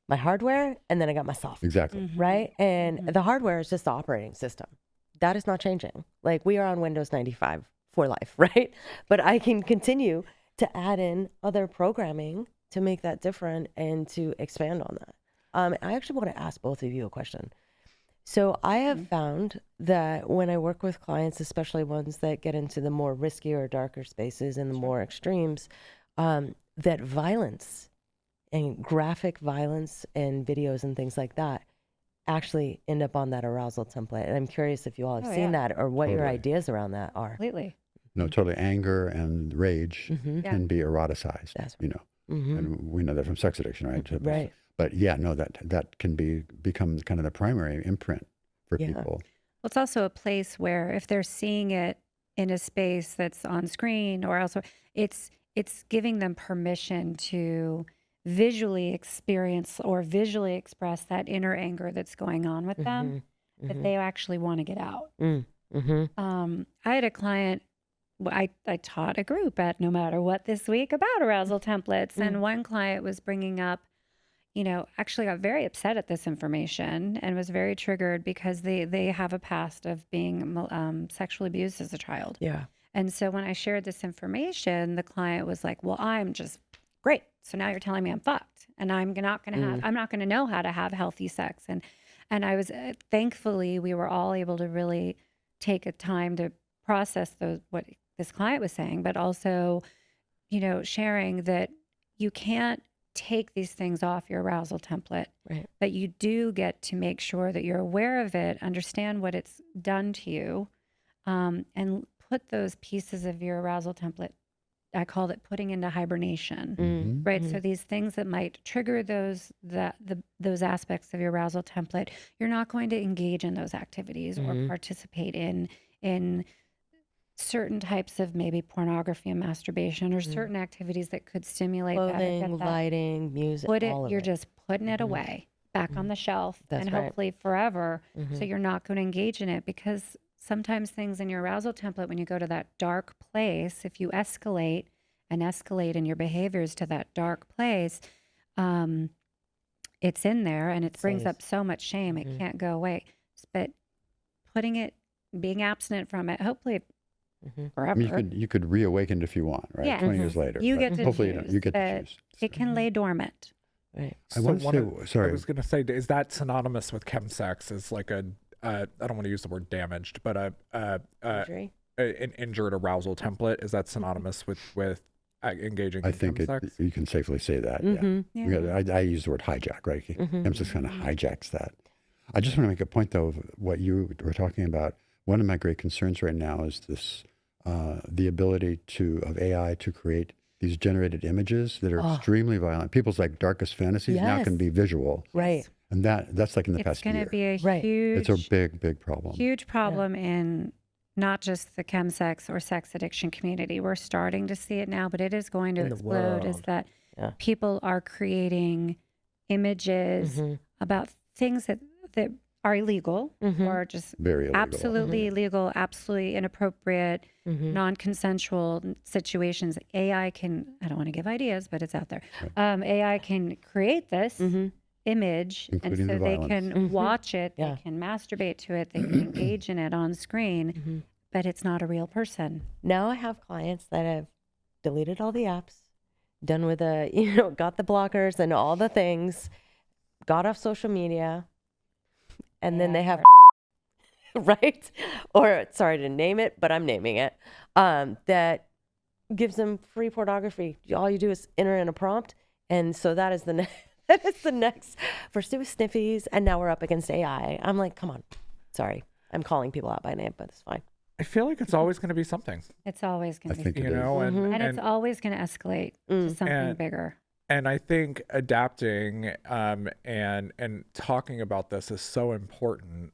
my hardware, and then I got my software. Exactly. Right? And the hardware is just the operating system. That is not changing. Like, we are on Windows 95 for life, right? But I can continue to add in other programming to make that different and to expand on that. I actually want to ask both of you a question. So I have found that when I work with clients, especially ones that get into the more riskier, darker spaces and the more extremes, that violence and graphic violence and videos and things like that actually end up on that arousal template. And I'm curious if you all have seen that or what your ideas around that are. Completely. No, totally. Anger and rage can be eroticized, That's and we know that from sex addiction, right? Right. But yeah, no, that can become kind of the primary imprint for people. Well, it's also a place where if they're seeing it in a space that's on screen or elsewhere, it's giving them permission to visually experience or visually express that inner anger that's going on with them that they actually want to get out. I had a client, I taught a group at No Matter What this week about arousal templates, and one client was bringing up, actually got very upset at this information and was very triggered because they have a past of being sexually abused as a child. Yeah. And so when I shared this information, the client was like, well, I'm just great. So now you're telling me I'm fucked and I'm not going to know how to have healthy sex. And I was, thankfully, we were all able to really take a time to process what this client was saying, but also, sharing that you can't take these things off your arousal template, right? But you do get to make sure that you're aware of it, understand what it's done to you, and put those pieces of your arousal template, I called it putting into hibernation, right? So these things that might trigger those aspects of your arousal template, you're not going to engage in those activities or participate in certain types of maybe pornography and masturbation or certain activities that could stimulate clothing, lighting, music, you're just putting it away back on the shelf and hopefully forever. So you're not going to engage in it, because sometimes things in your arousal template, when you go to that dark place, if you escalate in your behaviors to that dark place, it's in there and it brings up so much shame. It can't go away. But being abstinent from it, hopefully forever. I mean, you could reawaken it if you want, right? Yeah. 20 years later. You get to hopefully choose. you get to choose. It can lay dormant. Right. I want to say, sorry. I was going to say, is that synonymous with chemsex? Is like I don't want to use the word damaged, but Injury? An injured arousal template, is that synonymous with engaging in chemsex? You can safely say that. Yeah. I use the word hijack, right? Chemsex kind of hijacks that. I just want to make a point, though, of what you were talking about. One of my great concerns right now is this, the ability of AI to create these generated images that are extremely violent. People's darkest fantasies now can be visual. Right. And that's like in the past year. It's going to be a huge... It's a big problem. Huge problem in not just the chemsex or sex addiction community. We're starting to see it now, but it is going to explode, is that people are creating images about things that are illegal or just very illegal. Absolutely illegal, absolutely inappropriate, non-consensual situations. AI can, I don't want to give ideas, but it's out there. Right. AI can create this image, including and so they can watch it, Yeah. they can masturbate to it, they can engage in it on screen, but it's not a real person. Now I have clients that have deleted all the apps, done with got the blockers and all the things, got off social media, and then they have right? Or sorry to name it, but I'm naming it. That gives them free pornography. All you do is enter in a prompt, and so that is the that is the next. First it was Sniffies, and now we're up against AI. I'm like, come on. Sorry, I'm calling people out by name, but it's fine. I feel like it's always going to be something, It's always going I to think be, it you is. know, and it's always going to escalate to something And- bigger. and I think adapting and talking about this is so important.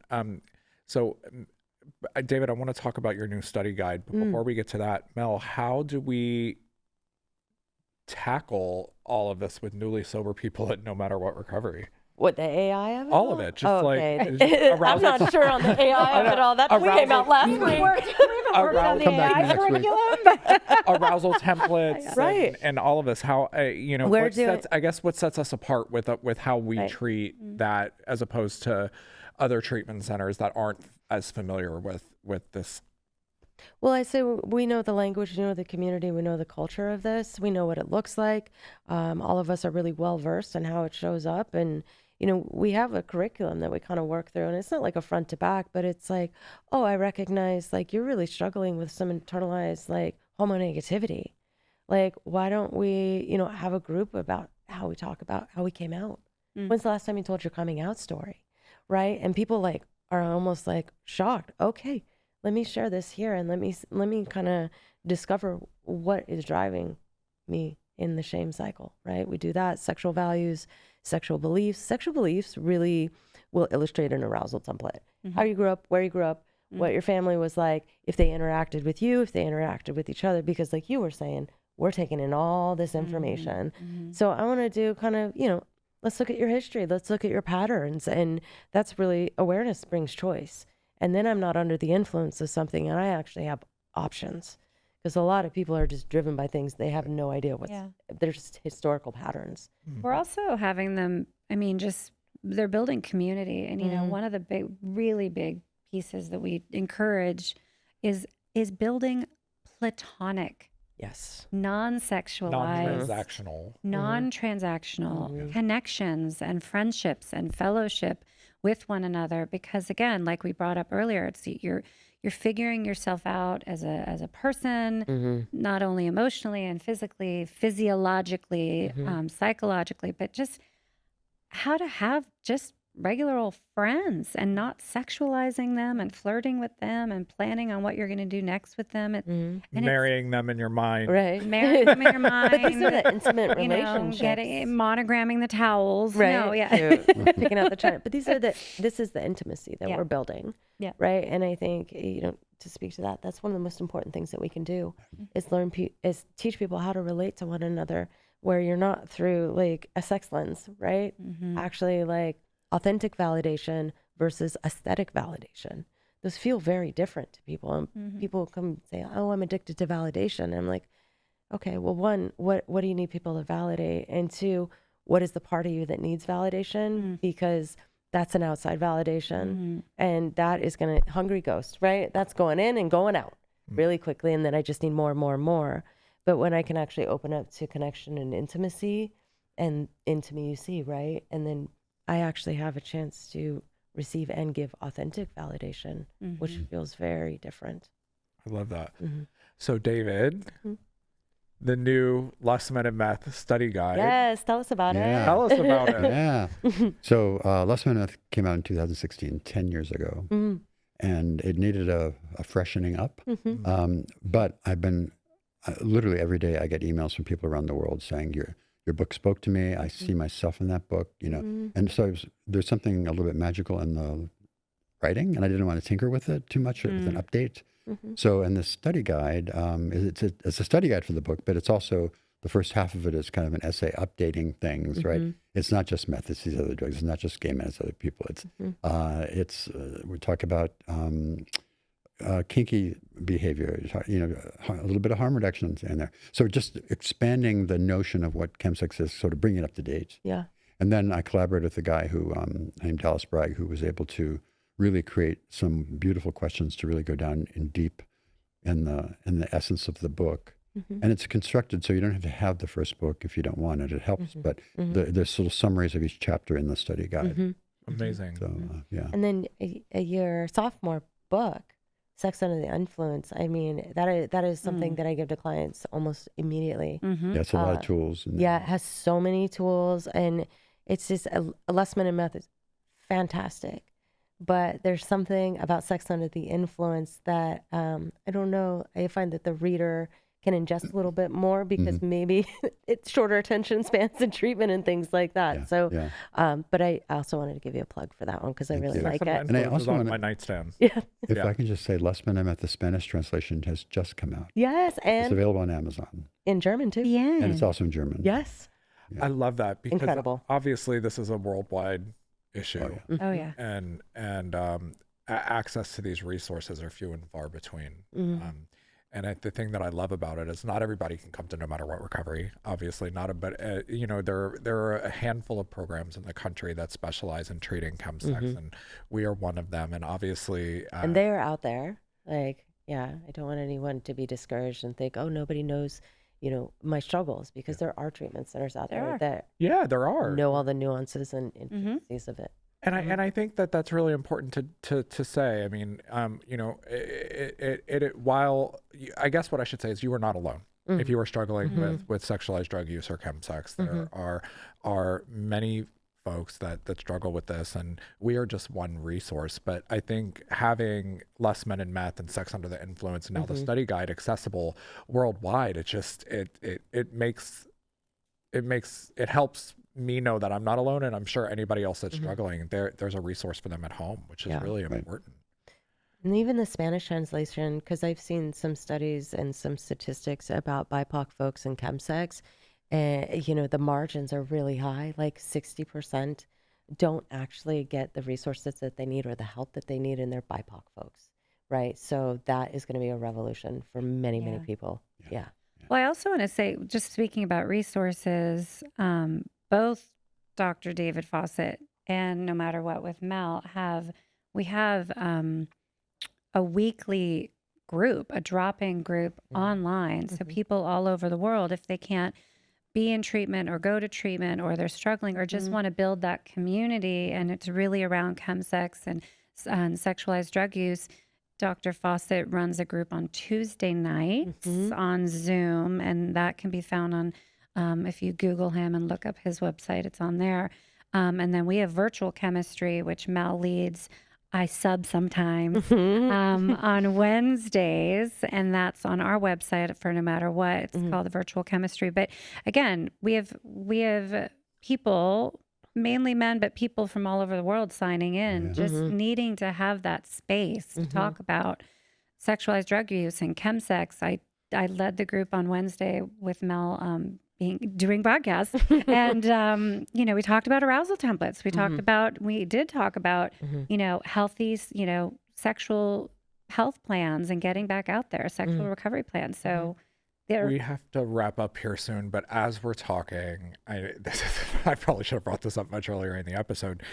David, I want to talk about your new study guide, but before we get to that, Mel, how do we tackle all of this with newly sober people at No Matter What Recovery? What, the AI of it? All of it, just okay. like just I'm arousal. not sure on the AI of it all. That came out last week. Worked on the Come back AI next week. curriculum. Arousal templates, Right. and all of this. How We're what doing- sets, I guess what sets us apart with how we Right. treat that as opposed to other treatment centers that aren't as familiar with this. Well, I say we know the language, we know the community, we know the culture of this, we know what it looks like. All of us are really well versed in how it shows up, and we have a curriculum that we kind of work through, and it's not like a front to back, but it's like, oh, I recognize like you're really struggling with some internalized like homonegativity. Like, why don't we, have a group about how we talk about how we came out? When's the last time you told your coming out story, right? And people like are almost like shocked. Okay, let me share this here, and let me kind of discover what is driving me in the shame cycle, right? We do that. Sexual values, sexual beliefs really will illustrate an arousal template. How you grew up, where you grew up, what your family was like, if they interacted with you, if they interacted with each other, because like you were saying, we're taking in all this information. So I want to do kind of, let's look at your history, let's look at your patterns, and that's really, awareness brings choice. And then I'm not under the influence of something, and I actually have options. Because a lot of people are just driven by things they have no idea what's, they're just historical patterns. We're also having them, they're building community. And, one of the really big pieces that we encourage is building platonic, Yes. non-sexualized, Non-transactional. connections and friendships and fellowship with one another. Because again, like we brought up earlier, it's you're figuring yourself out as a person, not only emotionally and physically, physiologically, psychologically, but just how to have just regular old friends and not sexualizing them and flirting with them and planning on what you're going to do next with them. And Marrying them in your mind. Right. marrying them in your mind. But these are the intimate relationships. Monogramming the towels. Right. No, yeah. Picking out the china. But this is the intimacy that we're building. Yeah. Right. And I think, to speak to that, that's one of the most important things that we can do is is teach people how to relate to one another, where you're not through like a sex lens, right? Actually like authentic validation versus aesthetic validation. Those feel very different to people. And people come and say, oh, I'm addicted to validation. And I'm like, okay, well, one, what do you need people to validate? And two, what is the part of you that needs validation? Because that's an outside validation. And that is going to, hungry ghost, right? That's going in and going out really quickly. And then I just need more and more and more. But when I can actually open up to connection and intimacy and into me, you see, right? And then I actually have a chance to receive and give authentic validation, which feels very different. I love that. So David, the new Less Men and Meth study guide. Yes, tell us about Yeah. it. Tell us about it. Yeah. So Less Men and Meth came out in 2016, 10 years ago. And it needed a freshening up. But I've been, literally every day I get emails from people around the world saying, your book spoke to me. I see myself in that book, And so there's something a little bit magical in the writing, and I didn't want to tinker with it too much with an update. So in the study guide, it's a study guide for the book, but it's also, the first half of it is kind of an essay updating things, right? It's not just meth, it's these other drugs. It's not just gay men, it's other people. We talk about kinky behavior, a little bit of harm reduction in there. So just expanding the notion of what Chemsex is, sort of bringing it up to date. Yeah. And then I collaborated with a guy who named Dallas Bragg, who was able to really create some beautiful questions to really go down in deep in the essence of the book. And it's constructed so you don't have to have the first book if you don't want it. It helps, but there's little summaries of each chapter in the study guide. Amazing. So, yeah. And then your sophomore book, Sex Under the Influence, I mean, that is something that I give to clients almost immediately. Mm-hmm. That's a lot of tools. In Yeah, there. it has so many tools, and it's just a Less Men and Meth is fantastic. But there's something about Sex Under the Influence that I don't know. I find that the reader can ingest a little bit more because maybe it's shorter attention spans and treatment and things like that. Yeah, So, yeah. but I also wanted to give you a plug for that one because I really you. like Sex it. Under the And I Influence is also on wanna- my nightstand. Yeah. If Yeah. I can just say, Les Men and Meth, the Spanish translation has just come out. Yes, It's and available on Amazon, in German too. Yeah. and it's also in German. Yes. Yeah. I love that because Incredible. obviously this is a worldwide issue. Oh, yeah. Oh, yeah. And access to these resources are few and far between. And the thing that I love about it is not everybody can come to No Matter What recovery. Obviously, but you know, there are a handful of programs in the country that specialize in treating chemsex, and we are one of them. And obviously, And they are out there. Like, yeah, I don't want anyone to be discouraged and think, oh, nobody knows, you know, my struggles, because there are treatment centers out There there are. that yeah, there are. know all the nuances and intricacies of it. And I think that that's really important to say. I mean, you know, while I guess what I should say is you are not alone. If you are struggling with sexualized drug use or chemsex, there are many folks that struggle with this, and we are just one resource. But I think having Less Men and Meth and Sex Under the Influence and now the study guide accessible worldwide, it just it helps me know that I'm not alone, and I'm sure anybody else that's struggling, there's a resource for them at home, which is really important. And even the Spanish translation, because I've seen some studies and some statistics about BIPOC folks and chemsex, and you know, the margins are really high, like 60% don't actually get the resources that they need or the help that they need in their BIPOC folks, right? So that is going to be a revolution for many, many people. Yeah. Well, I also want to say, just speaking about resources, both Dr. David Fawcett and No Matter What with Mell we have a weekly group, a drop-in group online. So people all over the world, if they can't be in treatment or go to treatment, or they're struggling or just want to build that community, and it's really around chemsex and sexualized drug use, Dr. Fawcett runs a group on Tuesday nights on Zoom, and that can be found on, if you Google him and look up his website, it's on there. And then we have virtual chemistry, which Mell leads. I sub sometimes on Wednesdays, and that's on our website for No Matter What. It's called the Virtual Chemistry. But again, we have people, mainly men, but people from all over the world signing in, just needing to have that space to talk about sexualized drug use and chemsex. I led the group on Wednesday with Mell doing podcasts, and you know, we talked about arousal templates. We did talk about you know, healthy, you know, sexual health plans and getting back out there, sexual recovery plans. So we have to wrap up here soon, but as we're talking, I probably should have brought this up much earlier in the episode.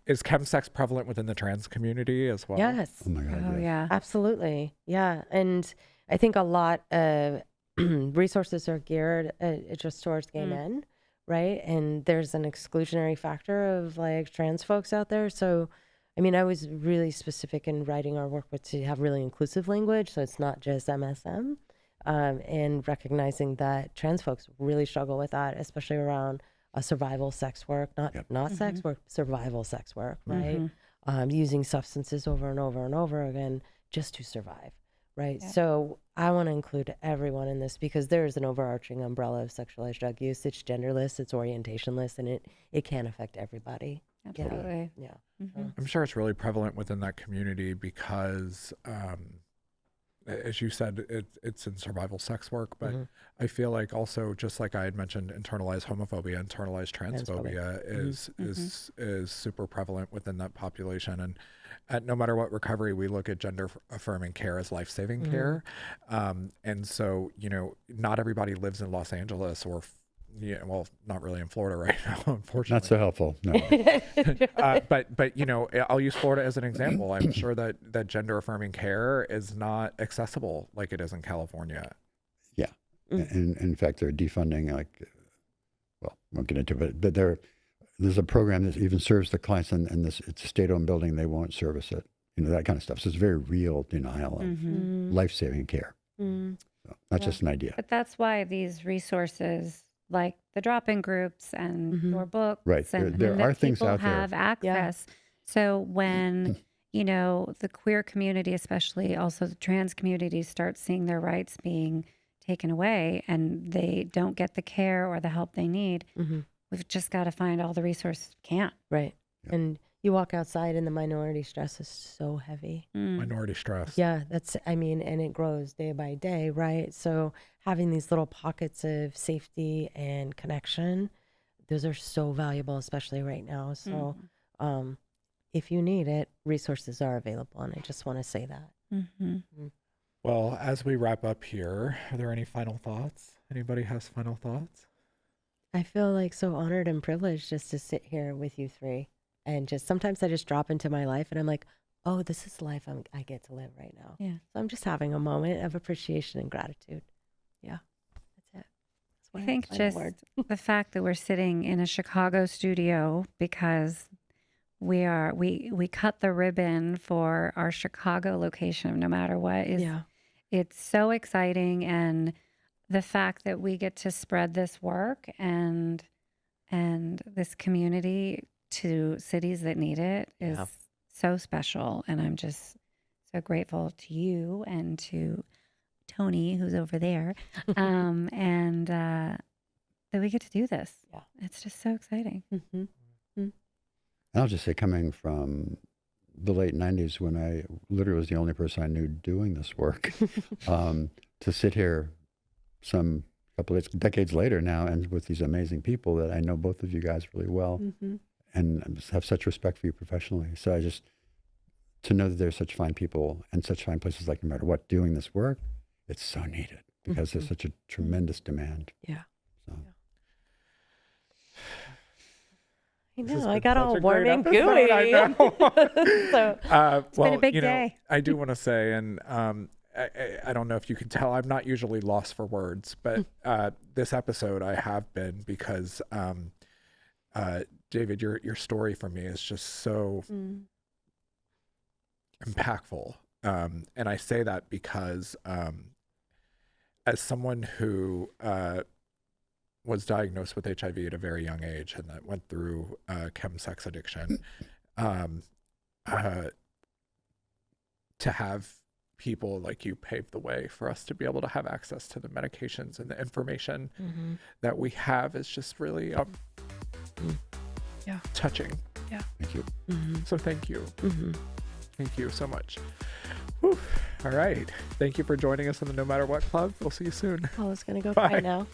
Is chemsex prevalent within the trans community as well? Yes. Oh my God. oh yes. yeah, Absolutely. Yeah. And I think a lot of resources are geared just towards gay men, right? And there's an exclusionary factor of like trans folks out there. So, I mean, I was really specific in writing our workbook to have really inclusive language. So it's not just MSM, and recognizing that trans folks really struggle with that, especially around survival sex work, not sex work, survival sex work, right? Using substances over and over and over again just to survive. Right. So I want to include everyone in this because there is an overarching umbrella of sexualized drug use. It's genderless, it's orientationless, and it can affect everybody. absolutely. Yeah. I'm sure it's really prevalent within that community because, as you said, it's in survival sex work, but I feel like also, just like I had mentioned, internalized homophobia, internalized transphobia is super prevalent within that population. And at No Matter What Recovery, we look at gender affirming care as life-saving care. And so, you know, not everybody lives in Los Angeles or well, not really in Florida right now, unfortunately. Not so helpful. No. But you know, I'll use Florida as an example. I'm sure that gender affirming care is not accessible like it is in California. Yeah. And in fact, they're defunding, like, well, I won't get into it, but there's a program that even serves the clients, and this it's a state-owned building. They won't service it. That kind of stuff. So it's very real denial of life-saving care. So not just an idea. But that's why these resources, like the drop-in groups and your books, Right. and There that are things people out there. have access. So when the queer community, especially also the trans community, starts seeing their rights being taken away, and they don't get the care or the help they need, we've just got to find all the resources we can. Right. Yeah. And you walk outside and the minority stress is so heavy. Minority stress. Yeah, and it grows day by day, right? So having these little pockets of safety and connection, those are so valuable, especially right now. So if you need it, resources are available. And I just want to say that. Well, as we wrap up here, are there any final thoughts? Anybody has final thoughts? I feel like so honored and privileged just to sit here with you three. And just sometimes I just drop into my life and I'm like, oh, this is the life I get to live right now. Yeah. So I'm just having a moment of appreciation and gratitude. Yeah, that's it. That's what I think have just final words. the fact that we're sitting in a Chicago studio because we cut the ribbon for our Chicago location, no matter what, it's so exciting. And the fact that we get to spread this work and this community to cities that need it is so special. And I'm just so grateful to you and to Tony, who's over there, and that we get to do this. Yeah. It's just so exciting. I'll just say, coming from the late 90s, when I literally was the only person I knew doing this work, to sit here some couple of decades later now, and with these amazing people that I know both of you guys really well, and have such respect for you professionally. So to know that there's such fine people and such fine places, like no matter what, doing this work, it's so needed because there's such a tremendous demand. Yeah. So. I This has know. I been got such all a warm great and episode, gooey. I know. So It's been a big day. I do want to say, and I don't know if you can tell, I'm not usually lost for words, but this episode I have been because David, your story for me is just so impactful. And I say that because as someone who was diagnosed with HIV at a very young age and that went through chemsex addiction, to have people like you pave the way for us to be able to have access to the medications and the information that we have is just really touching. Thank you. So thank you. Thank you so much. Whew. All right. Thank you for joining us in the No Matter What Club. We'll see you soon. I was going to go Bye. cry now.